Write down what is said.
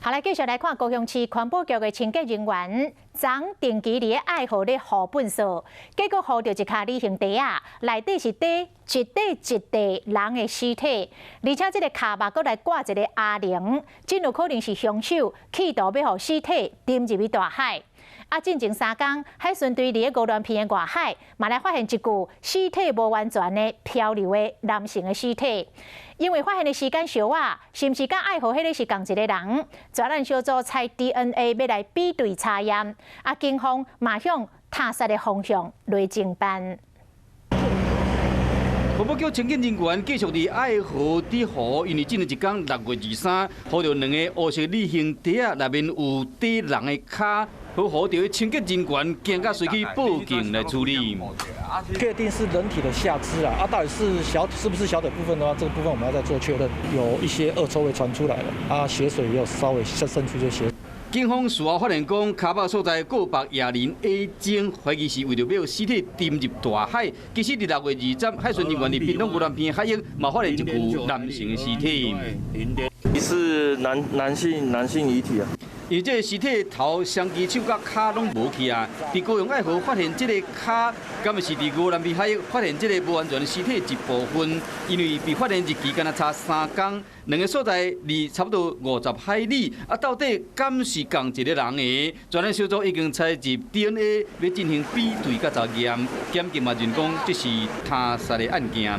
后来继续来看高雄市环保局的清洁人员，昨定期伫爱河咧河粪扫，结果扶到一卡旅行袋啊，内底是一袋人的尸体，而且这个卡巴阁来挂一个阿玲，真有可能是凶手企图要互尸体沉入去大海。啊，进前3天，海巡队伫个五段片的外海，嘛来发现一具尸体无完全的漂流的男性的尸体。因为发现的时间小啊，是毋是甲爱河迄个是同一个人？专案小组采 DNA 要来比对查验。啊，警方马向他杀的方向雷侦办。环保局清洁人员继续伫爱河底河，因为今日一天6月23，扶到2个黑色旅行袋啊，内面有底人的脚。好好着清洁人员惊甲随去报警来处理。确定是人体的下肢啊，到底是不是小腿部分的话，这个部分我们要再做确认。有一些恶臭味传出来了，啊，血水也有稍微渗出这些。警方事后发现讲，卡巴所在过白亚林 A 井，怀疑是为着要尸体沉入大海。其实伫6月20日，海巡人员伫屏东牛栏边海域，嘛发现一具男性的尸体。是男性遗体啊。因为这个尸体头、双肌、手甲脚拢无去啊！伫高雄爱河发现这个脚，敢是伫牛栏边海域发现这个无完全的尸体一部分。因为被发现日期敢若差3天，2个所在离差不多50海里，啊，到底敢是同一个人的？专案小组已经采集 DNA 要进行比对甲查验，检验嘛认讲这是他杀的案件。